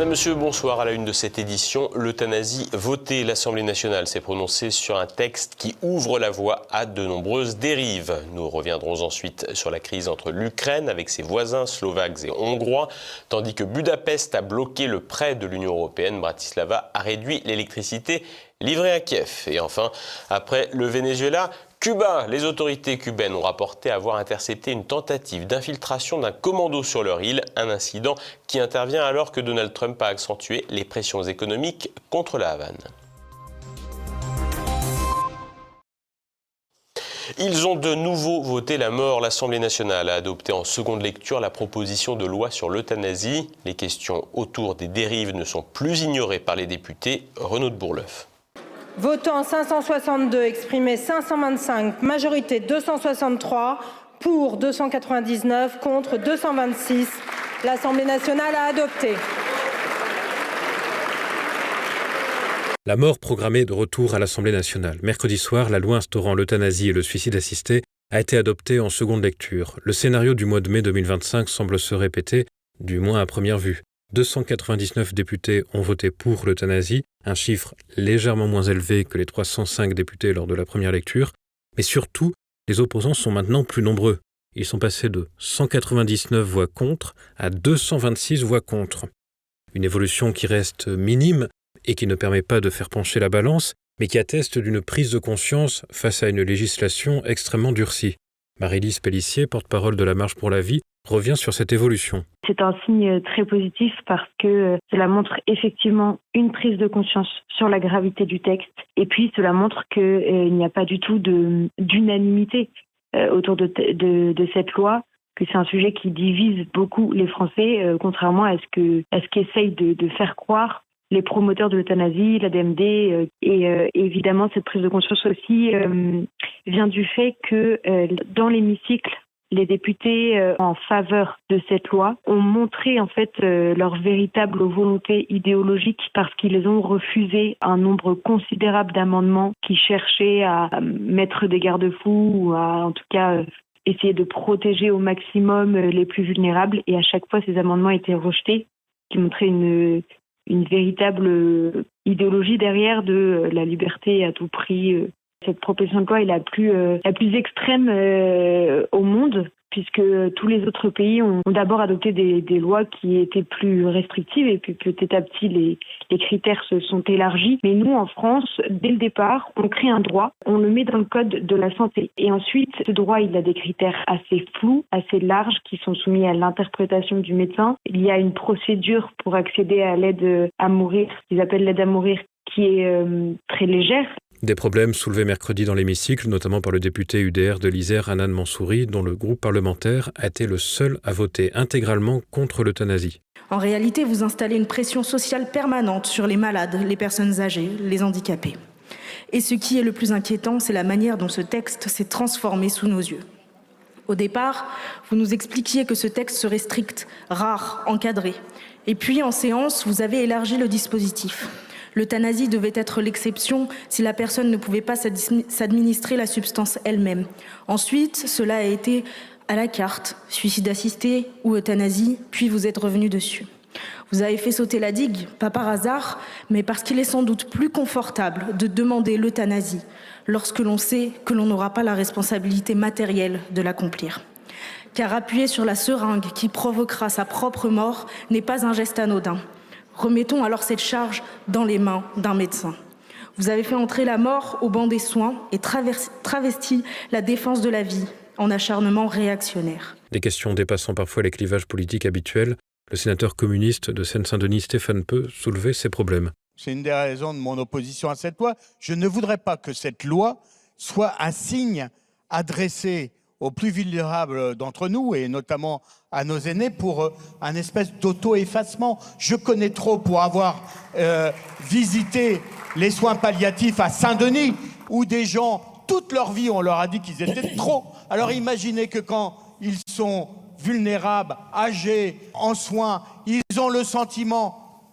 Madame, Monsieur, bonsoir. À la une de cette édition, l'euthanasie votée. L'Assemblée nationale s'est prononcée sur un texte qui ouvre la voie à de nombreuses dérives. Nous reviendrons ensuite sur la crise entre l'Ukraine avec ses voisins slovaques et hongrois, tandis que Budapest a bloqué le prêt de l'Union européenne. Bratislava a réduit l'électricité livrée à Kiev. Et enfin, après le Venezuela, Cuba, les autorités cubaines ont rapporté avoir intercepté une tentative d'infiltration d'un commando sur leur île, un incident qui intervient alors que Donald Trump a accentué les pressions économiques contre la Havane. Ils ont de nouveau voté la mort. L'Assemblée nationale a adopté en seconde lecture la proposition de loi sur l'euthanasie. Les questions autour des dérives ne sont plus ignorées par les députés. Renaud de Bourleuf. Votant 562, exprimé 525, majorité 263, pour 299, contre 226. L'Assemblée nationale a adopté. La mort programmée de retour à l'Assemblée nationale. Mercredi soir, la loi instaurant l'euthanasie et le suicide assisté a été adoptée en seconde lecture. Le scénario du mois de mai 2025 semble se répéter, du moins à première vue. 299 députés ont voté pour l'euthanasie, un chiffre légèrement moins élevé que les 305 députés lors de la première lecture, mais surtout, les opposants sont maintenant plus nombreux. Ils sont passés de 199 voix contre à 226 voix contre. Une évolution qui reste minime et qui ne permet pas de faire pencher la balance, mais qui atteste d'une prise de conscience face à une législation extrêmement durcie. Marie-Lise Pellissier, porte-parole de la Marche pour la vie, revient sur cette évolution. C'est un signe très positif parce que cela montre effectivement une prise de conscience sur la gravité du texte et puis cela montre qu'il n'y a pas du tout d'unanimité autour de cette loi, que c'est un sujet qui divise beaucoup les Français, contrairement à ce qu'essayent de faire croire les promoteurs de l'euthanasie, l'ADMD, et évidemment cette prise de conscience aussi vient du fait que dans l'hémicycle, les députés en faveur de cette loi ont montré en fait leur véritable volonté idéologique parce qu'ils ont refusé un nombre considérable d'amendements qui cherchaient à mettre des garde-fous ou à en tout cas essayer de protéger au maximum les plus vulnérables. Et à chaque fois, ces amendements étaient rejetés, qui montraient une véritable idéologie derrière de la liberté à tout prix. Cette proposition de loi est la plus extrême au monde, puisque tous les autres pays ont d'abord adopté des lois qui étaient plus restrictives et puis petit à petit les critères se sont élargis. Mais nous, en France, dès le départ, on crée un droit, on le met dans le code de la santé. Et ensuite, ce droit, il a des critères assez flous, assez larges, qui sont soumis à l'interprétation du médecin. Il y a une procédure pour accéder à l'aide à mourir, qu'ils appellent l'aide à mourir, qui est très légère. Des problèmes soulevés mercredi dans l'hémicycle, notamment par le député UDR de l'Isère, Hanan Mansouri, dont le groupe parlementaire a été le seul à voter intégralement contre l'euthanasie. En réalité, vous installez une pression sociale permanente sur les malades, les personnes âgées, les handicapés. Et ce qui est le plus inquiétant, c'est la manière dont ce texte s'est transformé sous nos yeux. Au départ, vous nous expliquiez que ce texte serait strict, rare, encadré. Et puis, en séance, vous avez élargi le dispositif. L'euthanasie devait être l'exception si la personne ne pouvait pas s'administrer la substance elle-même. Ensuite, cela a été à la carte, suicide assisté ou euthanasie, puis vous êtes revenu dessus. Vous avez fait sauter la digue, pas par hasard, mais parce qu'il est sans doute plus confortable de demander l'euthanasie lorsque l'on sait que l'on n'aura pas la responsabilité matérielle de l'accomplir. Car appuyer sur la seringue qui provoquera sa propre mort n'est pas un geste anodin. Remettons alors cette charge dans les mains d'un médecin. Vous avez fait entrer la mort au banc des soins et travesti la défense de la vie en acharnement réactionnaire. Des questions dépassant parfois les clivages politiques habituels, le sénateur communiste de Seine-Saint-Denis, Stéphane Peu, soulevait ces problèmes. C'est une des raisons de mon opposition à cette loi. Je ne voudrais pas que cette loi soit un signe adressé aux plus vulnérables d'entre nous, et notamment à nos aînés, pour un espèce d'auto-effacement. Je connais trop pour avoir visité les soins palliatifs à Saint-Denis, où des gens, toute leur vie, on leur a dit qu'ils étaient trop. Alors imaginez que quand ils sont vulnérables, âgés, en soins, ils ont le sentiment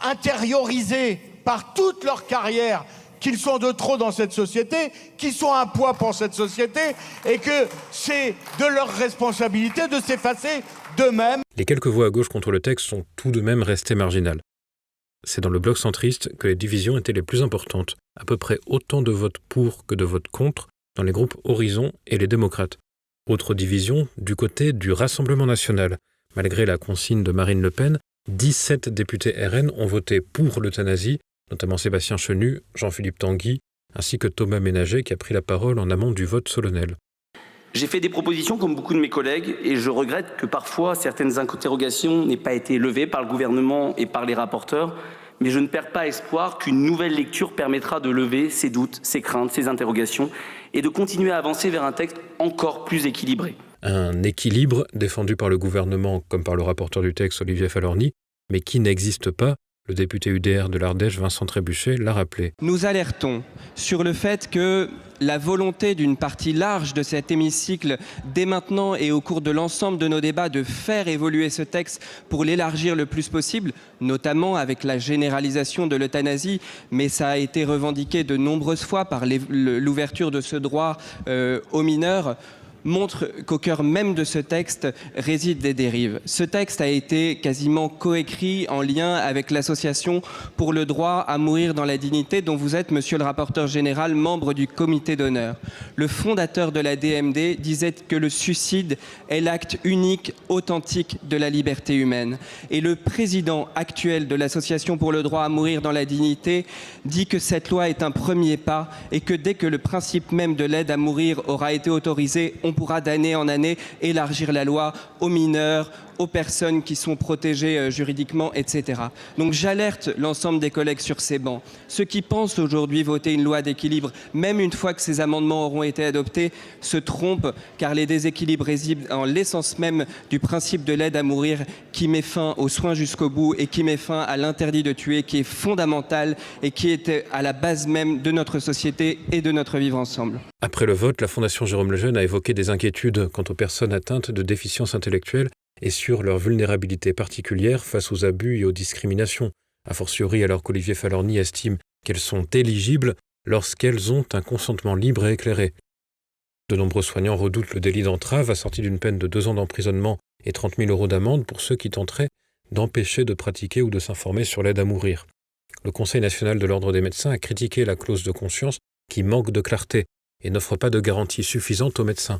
intériorisé par toute leur carrière qu'ils sont de trop dans cette société, qu'ils sont un poids pour cette société et que c'est de leur responsabilité de s'effacer d'eux-mêmes. Les quelques voix à gauche contre le texte sont tout de même restées marginales. C'est dans le bloc centriste que les divisions étaient les plus importantes, à peu près autant de votes pour que de votes contre dans les groupes Horizon et les démocrates. Autre division du côté du Rassemblement national. Malgré la consigne de Marine Le Pen, 17 députés RN ont voté pour l'euthanasie, notamment Sébastien Chenu, Jean-Philippe Tanguy, ainsi que Thomas Ménager qui a pris la parole en amont du vote solennel. J'ai fait des propositions comme beaucoup de mes collègues et je regrette que parfois certaines interrogations n'aient pas été levées par le gouvernement et par les rapporteurs, mais je ne perds pas espoir qu'une nouvelle lecture permettra de lever ces doutes, ces craintes, ces interrogations et de continuer à avancer vers un texte encore plus équilibré. Un équilibre défendu par le gouvernement comme par le rapporteur du texte Olivier Falorni, mais qui n'existe pas. Le député UDR de l'Ardèche, Vincent Trébuchet, l'a rappelé. Nous alertons sur le fait que la volonté d'une partie large de cet hémicycle, dès maintenant et au cours de l'ensemble de nos débats, de faire évoluer ce texte pour l'élargir le plus possible, notamment avec la généralisation de l'euthanasie, mais ça a été revendiqué de nombreuses fois par l'ouverture de ce droit aux mineurs, montre qu'au cœur même de ce texte résident des dérives. Ce texte a été quasiment coécrit en lien avec l'association pour le droit à mourir dans la dignité dont vous êtes, monsieur le rapporteur général, membre du comité d'honneur. Le fondateur de la DMD disait que le suicide est l'acte unique, authentique de la liberté humaine. Et le président actuel de l'association pour le droit à mourir dans la dignité dit que cette loi est un premier pas et que dès que le principe même de l'aide à mourir aura été autorisé, on pourra d'année en année élargir la loi aux mineurs, aux personnes qui sont protégées juridiquement, etc. Donc j'alerte l'ensemble des collègues sur ces bancs. Ceux qui pensent aujourd'hui voter une loi d'équilibre, même une fois que ces amendements auront été adoptés, se trompent, car les déséquilibres résident en l'essence même du principe de l'aide à mourir qui met fin aux soins jusqu'au bout et qui met fin à l'interdit de tuer, qui est fondamental et qui était à la base même de notre société et de notre vivre ensemble. Après le vote, la Fondation Jérôme Lejeune a évoqué des inquiétudes quant aux personnes atteintes de déficience intellectuelle et sur leur vulnérabilité particulière face aux abus et aux discriminations, a fortiori alors qu'Olivier Falorni estime qu'elles sont éligibles lorsqu'elles ont un consentement libre et éclairé. De nombreux soignants redoutent le délit d'entrave assorti d'une peine de 2 ans d'emprisonnement et 30 000 € d'amende pour ceux qui tenteraient d'empêcher de pratiquer ou de s'informer sur l'aide à mourir. Le Conseil national de l'ordre des médecins a critiqué la clause de conscience qui manque de clarté et n'offre pas de garantie suffisante aux médecins.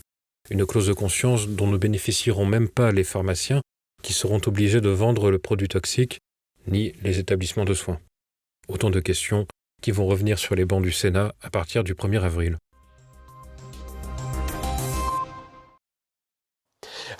Une clause de conscience dont ne bénéficieront même pas les pharmaciens qui seront obligés de vendre le produit toxique, ni les établissements de soins. Autant de questions qui vont revenir sur les bancs du Sénat à partir du 1er avril.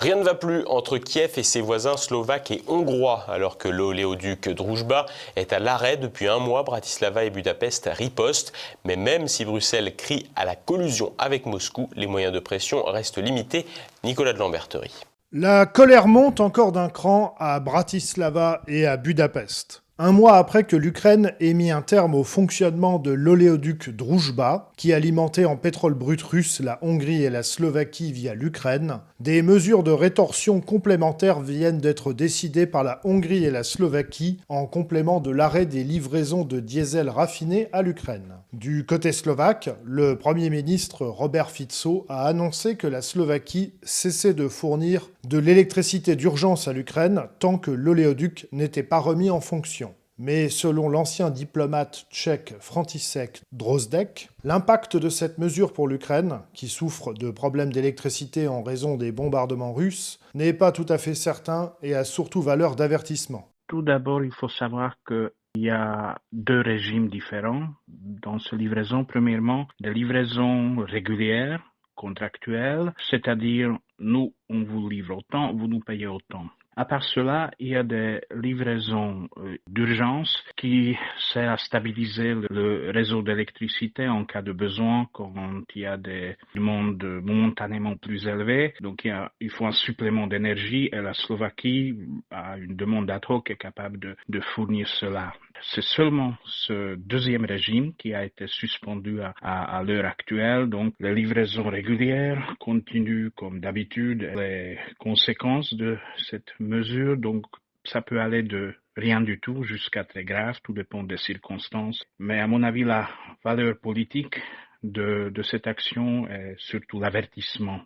Rien ne va plus entre Kiev et ses voisins slovaques et hongrois. Alors que l'oléoduc Druzhba est à l'arrêt depuis 1 mois, Bratislava et Budapest ripostent. Mais même si Bruxelles crie à la collusion avec Moscou, les moyens de pression restent limités. Nicolas de Lamberterie. La colère monte encore d'un cran à Bratislava et à Budapest. 1 mois après que l'Ukraine ait mis un terme au fonctionnement de l'oléoduc Druzhba, qui alimentait en pétrole brut russe la Hongrie et la Slovaquie via l'Ukraine, des mesures de rétorsion complémentaires viennent d'être décidées par la Hongrie et la Slovaquie en complément de l'arrêt des livraisons de diesel raffiné à l'Ukraine. Du côté slovaque, le Premier ministre Robert Fico a annoncé que la Slovaquie cessait de fournir de l'électricité d'urgence à l'Ukraine tant que l'oléoduc n'était pas remis en fonction. Mais selon l'ancien diplomate tchèque František Drozďák, l'impact de cette mesure pour l'Ukraine, qui souffre de problèmes d'électricité en raison des bombardements russes, n'est pas tout à fait certain et a surtout valeur d'avertissement. Tout d'abord, il faut savoir qu'il y a 2 régimes différents dans ces livraisons. Premièrement, des livraisons régulières, contractuelles, c'est-à-dire nous, on vous livre autant, vous nous payez autant. À part cela, il y a des livraisons d'urgence qui servent à stabiliser le réseau d'électricité en cas de besoin quand il y a des demandes momentanément plus élevées. Donc il faut un supplément d'énergie et la Slovaquie a une demande ad hoc qui est capable de fournir cela. C'est seulement ce 2e régime qui a été suspendu à l'heure actuelle. Donc les livraisons régulières continuent comme d'habitude. Les conséquences de cette mesure, donc ça peut aller de rien du tout jusqu'à très grave, tout dépend des circonstances. Mais à mon avis, la valeur politique de cette action est surtout l'avertissement.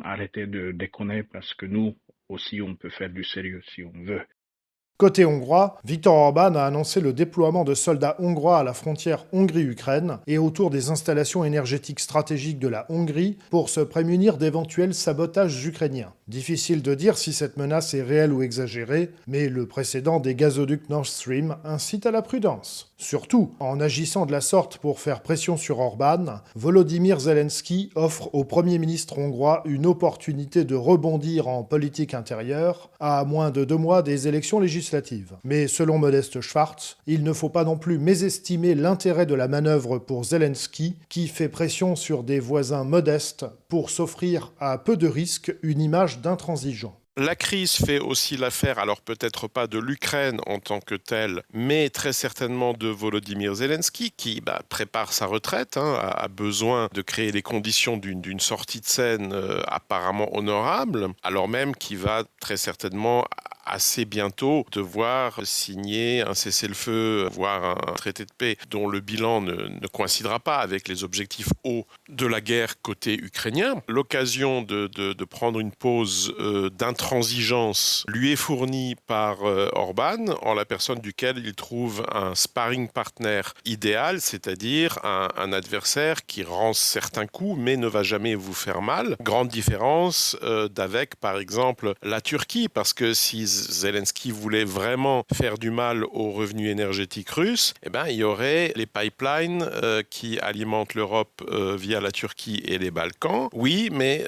Arrêtez de déconner parce que nous aussi on peut faire du sérieux si on veut. Côté hongrois, Viktor Orbán a annoncé le déploiement de soldats hongrois à la frontière Hongrie-Ukraine et autour des installations énergétiques stratégiques de la Hongrie pour se prémunir d'éventuels sabotages ukrainiens. Difficile de dire si cette menace est réelle ou exagérée, mais le précédent des gazoducs Nord Stream incite à la prudence. Surtout, en agissant de la sorte pour faire pression sur Orbán, Volodymyr Zelensky offre au Premier ministre hongrois une opportunité de rebondir en politique intérieure à moins de 2 mois des élections législatives. Mais selon Modeste Schwartz, il ne faut pas non plus mésestimer l'intérêt de la manœuvre pour Zelensky, qui fait pression sur des voisins modestes pour s'offrir à peu de risques une image d'intransigeant. La crise fait aussi l'affaire, alors peut-être pas de l'Ukraine en tant que telle, mais très certainement de Volodymyr Zelensky qui prépare sa retraite, a besoin de créer les conditions d'une sortie de scène apparemment honorable, alors même qu'il va très certainement assez bientôt devoir signer un cessez-le-feu, voire un traité de paix dont le bilan ne coïncidera pas avec les objectifs hauts de la guerre côté ukrainien. L'occasion de prendre une pause d'intransigeance lui est fournie par Orbán, en la personne duquel il trouve un sparring partner idéal, c'est-à-dire un adversaire qui rend certains coups mais ne va jamais vous faire mal. Grande différence d'avec, par exemple, la Turquie, parce que si Zelensky voulait vraiment faire du mal aux revenus énergétiques russes, il y aurait les pipelines qui alimentent l'Europe via la Turquie et les Balkans. Oui, mais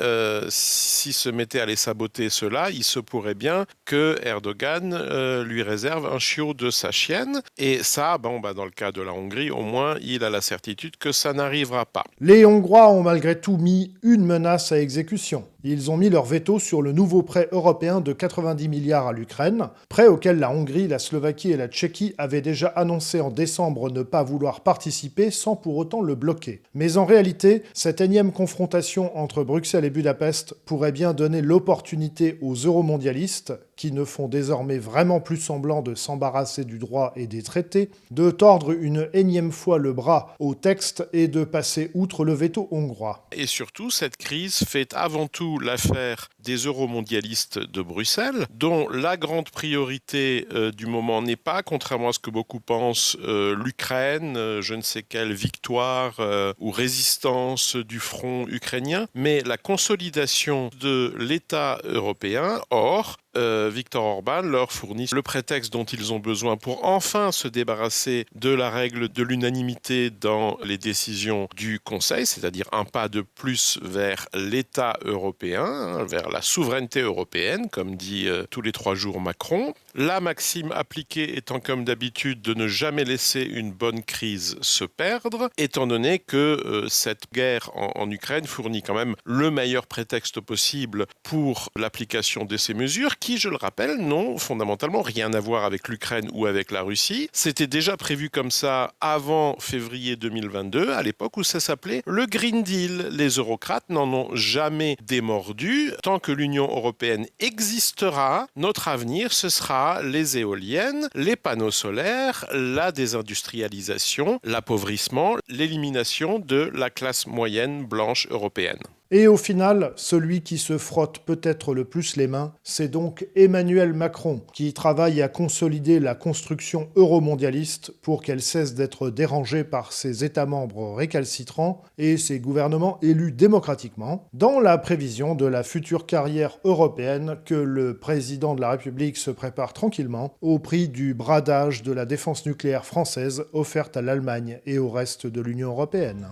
s'il se mettait à les saboter cela, il se pourrait bien que Erdogan lui réserve un chiot de sa chienne. Et ça, dans le cas de la Hongrie, au moins, il a la certitude que ça n'arrivera pas. Les Hongrois ont malgré tout mis une menace à exécution. Ils ont mis leur veto sur le nouveau prêt européen de 90 milliards à l'Ukraine, prêt auquel la Hongrie, la Slovaquie et la Tchéquie avaient déjà annoncé en décembre ne pas vouloir participer sans pour autant le bloquer. Mais en réalité, cette énième confrontation entre Bruxelles et Budapest pourrait bien donner l'opportunité aux euromondialistes, qui ne font désormais vraiment plus semblant de s'embarrasser du droit et des traités, de tordre une énième fois le bras au texte et de passer outre le veto hongrois. Et surtout, cette crise fait avant tout l'affaire des euromondialistes de Bruxelles, dont la grande priorité du moment n'est pas, contrairement à ce que beaucoup pensent, l'Ukraine, je ne sais quelle victoire ou résistance du front ukrainien, mais la consolidation de l'État européen. Or, Viktor Orbán leur fournit le prétexte dont ils ont besoin pour enfin se débarrasser de la règle de l'unanimité dans les décisions du Conseil, c'est-à-dire un pas de plus vers l'État européen, vers la souveraineté européenne, comme dit tous les 3 jours Macron. La maxime appliquée étant comme d'habitude de ne jamais laisser une bonne crise se perdre, étant donné que cette guerre en Ukraine fournit quand même le meilleur prétexte possible pour l'application de ces mesures qui, je le rappelle, n'ont fondamentalement rien à voir avec l'Ukraine ou avec la Russie. C'était déjà prévu comme ça avant février 2022, à l'époque où ça s'appelait le Green Deal. Les eurocrates n'en ont jamais démordu. Tant que l'Union européenne existera, notre avenir, ce sera les éoliennes, les panneaux solaires, la désindustrialisation, l'appauvrissement, l'élimination de la classe moyenne blanche européenne. Et au final, celui qui se frotte peut-être le plus les mains, c'est donc Emmanuel Macron, qui travaille à consolider la construction euromondialiste pour qu'elle cesse d'être dérangée par ses États membres récalcitrants et ses gouvernements élus démocratiquement, dans la prévision de la future carrière européenne que le président de la République se prépare tranquillement au prix du bradage de la défense nucléaire française offerte à l'Allemagne et au reste de l'Union européenne.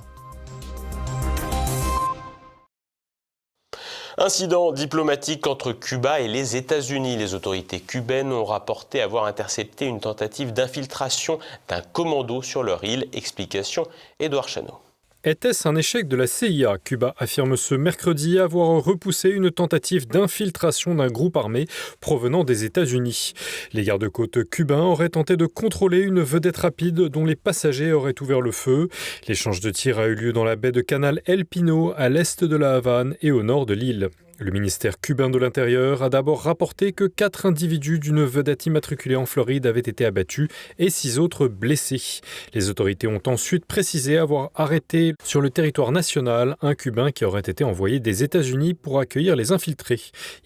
Incident diplomatique entre Cuba et les États-Unis. Les autorités cubaines ont rapporté avoir intercepté une tentative d'infiltration d'un commando sur leur île. Explication, Édouard Chano. Était-ce un échec de la CIA ? Cuba affirme ce mercredi avoir repoussé une tentative d'infiltration d'un groupe armé provenant des États-Unis. Les gardes-côtes cubains auraient tenté de contrôler une vedette rapide dont les passagers auraient ouvert le feu. L'échange de tirs a eu lieu dans la baie de Canal El Pino, à l'est de la Havane et au nord de l'île. Le ministère cubain de l'Intérieur a d'abord rapporté que 4 individus d'une vedette immatriculée en Floride avaient été abattus et 6 autres blessés. Les autorités ont ensuite précisé avoir arrêté sur le territoire national un Cubain qui aurait été envoyé des États-Unis pour accueillir les infiltrés.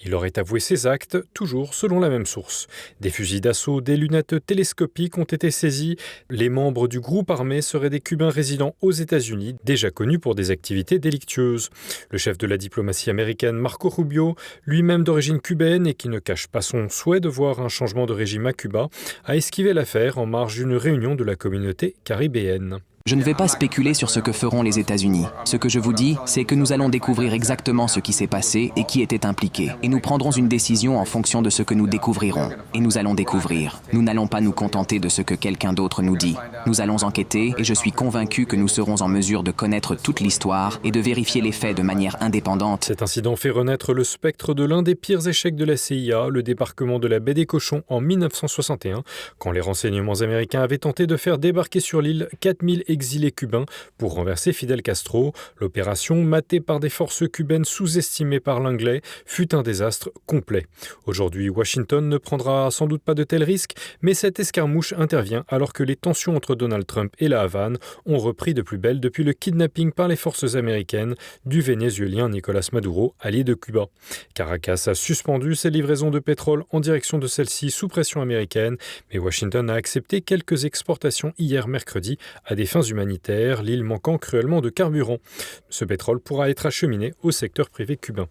Il aurait avoué ses actes, toujours selon la même source. Des fusils d'assaut, des lunettes télescopiques ont été saisis. Les membres du groupe armé seraient des Cubains résidant aux États-Unis, déjà connus pour des activités délictueuses. Le chef de la diplomatie américaine, Marco Rubio, lui-même d'origine cubaine et qui ne cache pas son souhait de voir un changement de régime à Cuba, a esquivé l'affaire en marge d'une réunion de la communauté caribéenne. Je ne vais pas spéculer sur ce que feront les États-Unis. Ce que je vous dis, c'est que nous allons découvrir exactement ce qui s'est passé et qui était impliqué. Et nous prendrons une décision en fonction de ce que nous découvrirons. Et nous allons découvrir. Nous n'allons pas nous contenter de ce que quelqu'un d'autre nous dit. Nous allons enquêter et je suis convaincu que nous serons en mesure de connaître toute l'histoire et de vérifier les faits de manière indépendante. Cet incident fait renaître le spectre de l'un des pires échecs de la CIA, le débarquement de la baie des Cochons en 1961, quand les renseignements américains avaient tenté de faire débarquer sur l'île 4000 exilés cubains pour renverser Fidel Castro. L'opération, matée par des forces cubaines sous-estimées par l'anglais, fut un désastre complet. Aujourd'hui, Washington ne prendra sans doute pas de tels risques, mais cette escarmouche intervient alors que les tensions entre Donald Trump et la Havane ont repris de plus belle depuis le kidnapping par les forces américaines du vénézuélien Nicolás Maduro, allié de Cuba. Caracas a suspendu ses livraisons de pétrole en direction de celle-ci sous pression américaine, mais Washington a accepté quelques exportations hier mercredi à des fins humanitaires, l'île manquant cruellement de carburant. Ce pétrole pourra être acheminé au secteur privé cubain.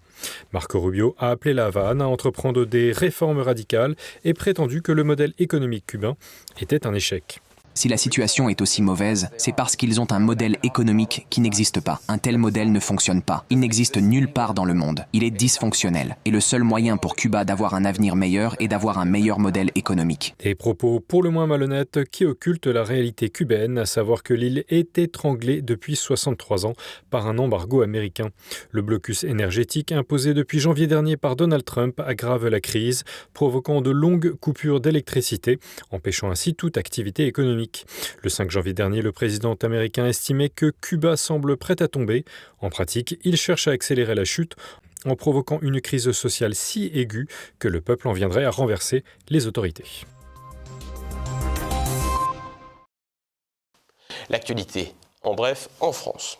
Marco Rubio a appelé la Havane à entreprendre des réformes radicales et prétendu que le modèle économique cubain était un échec. Si la situation est aussi mauvaise, c'est parce qu'ils ont un modèle économique qui n'existe pas. Un tel modèle ne fonctionne pas. Il n'existe nulle part dans le monde. Il est dysfonctionnel. Et le seul moyen pour Cuba d'avoir un avenir meilleur est d'avoir un meilleur modèle économique. Des propos pour le moins malhonnêtes qui occultent la réalité cubaine, à savoir que l'île est étranglée depuis 63 ans par un embargo américain. Le blocus énergétique imposé depuis janvier dernier par Donald Trump aggrave la crise, provoquant de longues coupures d'électricité, empêchant ainsi toute activité économique. Le 5 janvier dernier, le président américain estimait que Cuba semble prête à tomber. En pratique, il cherche à accélérer la chute en provoquant une crise sociale si aiguë que le peuple en viendrait à renverser les autorités. L'actualité, en bref, en France.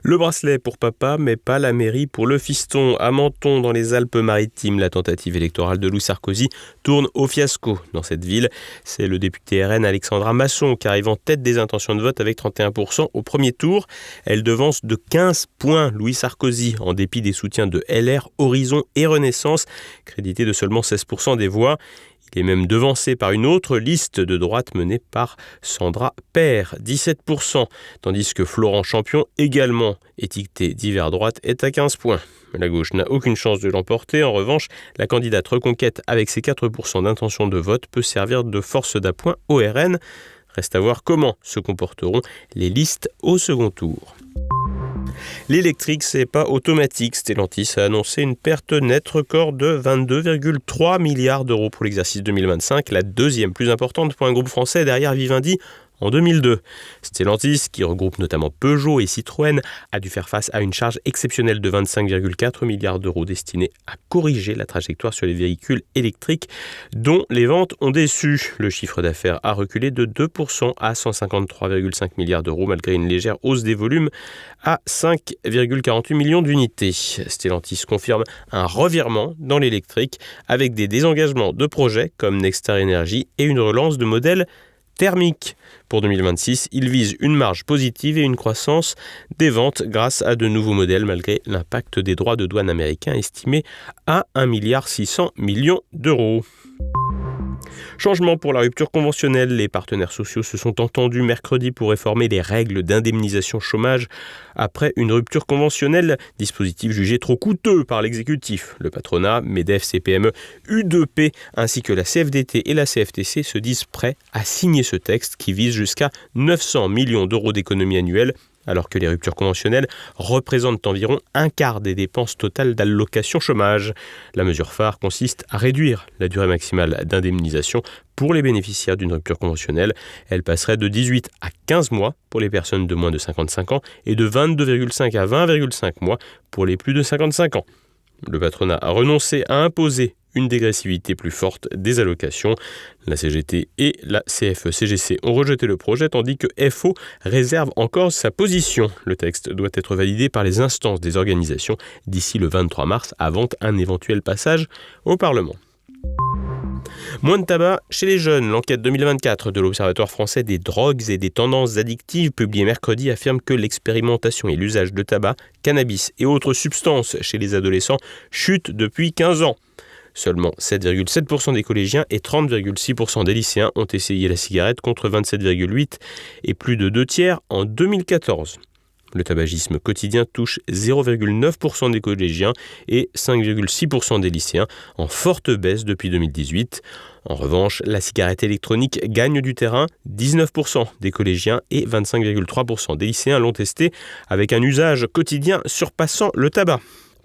Le bracelet pour papa, mais pas la mairie pour le fiston. À Menton, dans les Alpes-Maritimes, la tentative électorale de Louis Sarkozy tourne au fiasco. Dans cette ville, c'est le député RN Alexandra Masson qui arrive en tête des intentions de vote avec 31% au premier tour. Elle devance de 15 points Louis Sarkozy, en dépit des soutiens de LR, Horizon et Renaissance, crédité de seulement 16% des voix. Il est même devancé par une autre liste de droite menée par Sandra Paire, 17%, tandis que Florent Champion, également étiqueté divers droite, est à 15 points. La gauche n'a aucune chance de l'emporter. En revanche, la candidate Reconquête, avec ses 4% d'intention de vote, peut servir de force d'appoint au RN. Reste à voir comment se comporteront les listes au second tour. L'électrique, c'est pas automatique. Stellantis a annoncé une perte nette record de 22,3 milliards d'euros pour l'exercice 2025, la deuxième plus importante pour un groupe français derrière Vivendi en 2002. Stellantis, qui regroupe notamment Peugeot et Citroën, a dû faire face à une charge exceptionnelle de 25,4 milliards d'euros destinée à corriger la trajectoire sur les véhicules électriques dont les ventes ont déçu. Le chiffre d'affaires a reculé de 2% à 153,5 milliards d'euros malgré une légère hausse des volumes à 5,48 millions d'unités. Stellantis confirme un revirement dans l'électrique avec des désengagements de projets comme Nextar Energy et une relance de modèles thermique. Pour 2026, il vise une marge positive et une croissance des ventes grâce à de nouveaux modèles malgré l'impact des droits de douane américains estimés à 1,6 milliard d'euros. Changement pour la rupture conventionnelle. Les partenaires sociaux se sont entendus mercredi pour réformer les règles d'indemnisation chômage après une rupture conventionnelle, dispositif jugé trop coûteux par l'exécutif. Le patronat, MEDEF, CPME, U2P ainsi que la CFDT et la CFTC se disent prêts à signer ce texte qui vise jusqu'à 900 millions d'euros d'économies annuelles alors que les ruptures conventionnelles représentent environ un quart des dépenses totales d'allocation chômage. La mesure phare consiste à réduire la durée maximale d'indemnisation pour les bénéficiaires d'une rupture conventionnelle. Elle passerait de 18 à 15 mois pour les personnes de moins de 55 ans et de 22,5 à 20,5 mois pour les plus de 55 ans. Le patronat a renoncé à imposer une dégressivité plus forte des allocations. La CGT et la CFE-CGC ont rejeté le projet, tandis que FO réserve encore sa position. Le texte doit être validé par les instances des organisations d'ici le 23 mars, avant un éventuel passage au Parlement. Moins de tabac chez les jeunes. L'enquête 2024 de l'Observatoire français des drogues et des tendances addictives publiée mercredi affirme que l'expérimentation et l'usage de tabac, cannabis et autres substances chez les adolescents chutent depuis 15 ans. Seulement 7,7% des collégiens et 30,6% des lycéens ont essayé la cigarette contre 27,8% et plus de 2/3 en 2014. Le tabagisme quotidien touche 0,9% des collégiens et 5,6% des lycéens, en forte baisse depuis 2018. En revanche, la cigarette électronique gagne du terrain. 19% des collégiens et 25,3% des lycéens l'ont testé, avec un usage quotidien surpassant le tabac.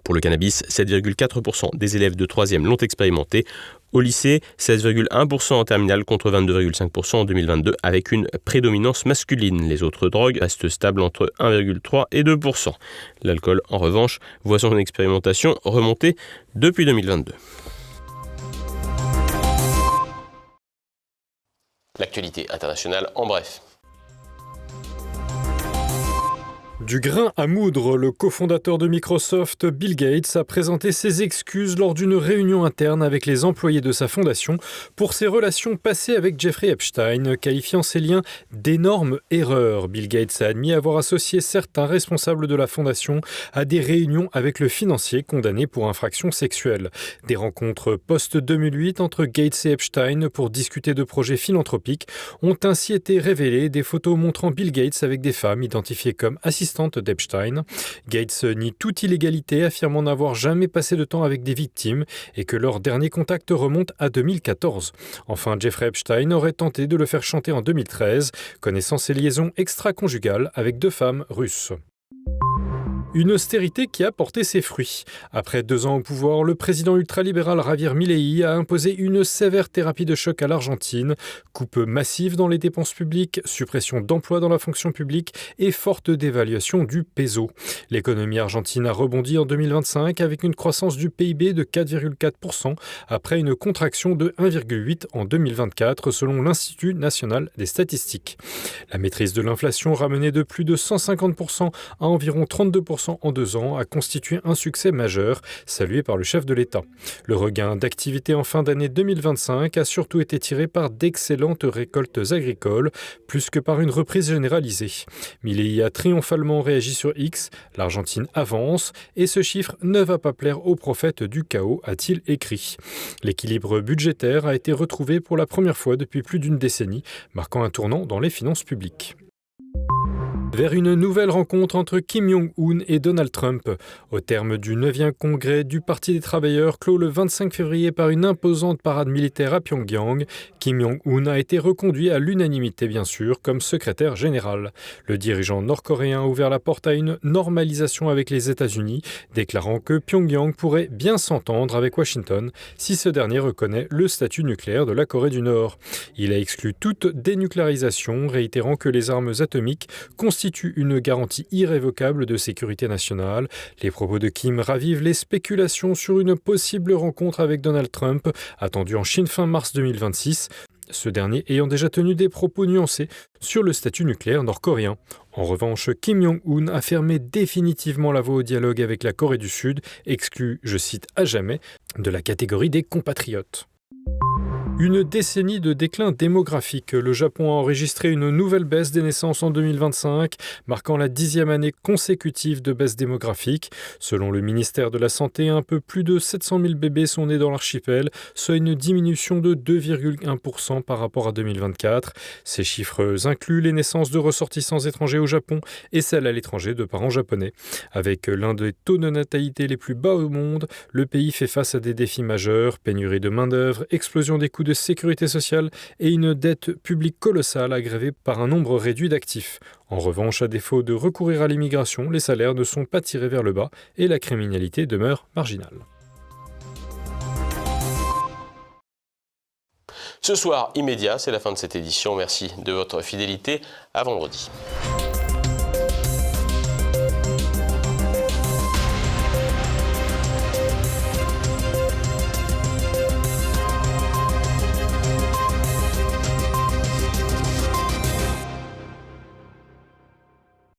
Pour le cannabis, 7,4% des élèves de 3e l'ont expérimenté. Au lycée, 16,1% en terminale contre 22,5% en 2022, avec une prédominance masculine. Les autres drogues restent stables entre 1,3% et 2%. L'alcool, en revanche, voit son expérimentation remonter depuis 2022. L'actualité internationale en bref. Du grain à moudre, le cofondateur de Microsoft, Bill Gates, a présenté ses excuses lors d'une réunion interne avec les employés de sa fondation pour ses relations passées avec Jeffrey Epstein, qualifiant ces liens d'énormes erreurs. Bill Gates a admis avoir associé certains responsables de la fondation à des réunions avec le financier condamné pour infraction sexuelle. Des rencontres post-2008 entre Gates et Epstein pour discuter de projets philanthropiques ont ainsi été révélées, des photos montrant Bill Gates avec des femmes identifiées comme assistantes d'Epstein. Gates nie toute illégalité, affirmant n'avoir jamais passé de temps avec des victimes et que leur dernier contact remonte à 2014. Enfin, Jeffrey Epstein aurait tenté de le faire chanter en 2013, connaissant ses liaisons extra-conjugales avec 2 femmes russes. Une austérité qui a porté ses fruits. Après 2 ans au pouvoir, le président ultralibéral Javier Milei a imposé une sévère thérapie de choc à l'Argentine, coupe massive dans les dépenses publiques, suppression d'emplois dans la fonction publique et forte dévaluation du peso. L'économie argentine a rebondi en 2025 avec une croissance du PIB de 4,4% après une contraction de 1,8% en 2024 selon l'Institut national des statistiques. La maîtrise de l'inflation ramenée de plus de 150% à environ 32% en 2 ans a constitué un succès majeur, salué par le chef de l'État. Le regain d'activité en fin d'année 2025 a surtout été tiré par d'excellentes récoltes agricoles, plus que par une reprise généralisée. Milei a triomphalement réagi sur X, l'Argentine avance, et ce chiffre ne va pas plaire aux prophètes du chaos, a-t-il écrit. L'équilibre budgétaire a été retrouvé pour la première fois depuis plus d'une décennie, marquant un tournant dans les finances publiques. Vers une nouvelle rencontre entre Kim Jong-un et Donald Trump. Au terme du 9e congrès du Parti des travailleurs, clos le 25 février par une imposante parade militaire à Pyongyang, Kim Jong-un a été reconduit à l'unanimité bien sûr comme secrétaire général. Le dirigeant nord-coréen a ouvert la porte à une normalisation avec les États-Unis, déclarant que Pyongyang pourrait bien s'entendre avec Washington si ce dernier reconnaît le statut nucléaire de la Corée du Nord. Il a exclu toute dénucléarisation, réitérant que les armes atomiques constituent une garantie irrévocable de sécurité nationale. Les propos de Kim ravivent les spéculations sur une possible rencontre avec Donald Trump, attendue en Chine fin mars 2026, ce dernier ayant déjà tenu des propos nuancés sur le statut nucléaire nord-coréen. En revanche, Kim Jong-un a fermé définitivement la voie au dialogue avec la Corée du Sud, exclu, je cite, à jamais, de la catégorie des compatriotes. Une décennie de déclin démographique. Le Japon a enregistré une nouvelle baisse des naissances en 2025, marquant la 10e année consécutive de baisse démographique. Selon le ministère de la Santé, un peu plus de 700 000 bébés sont nés dans l'archipel, soit une diminution de 2,1% par rapport à 2024. Ces chiffres incluent les naissances de ressortissants étrangers au Japon et celles à l'étranger de parents japonais. Avec l'un des taux de natalité les plus bas au monde, le pays fait face à des défis majeurs, pénurie de main-d'œuvre, explosion des coûts de de sécurité sociale et une dette publique colossale aggravée par un nombre réduit d'actifs. En revanche, à défaut de recourir à l'immigration, les salaires ne sont pas tirés vers le bas et la criminalité demeure marginale. Ce soir, immédiat, c'est la fin de cette édition. Merci de votre fidélité. À vendredi.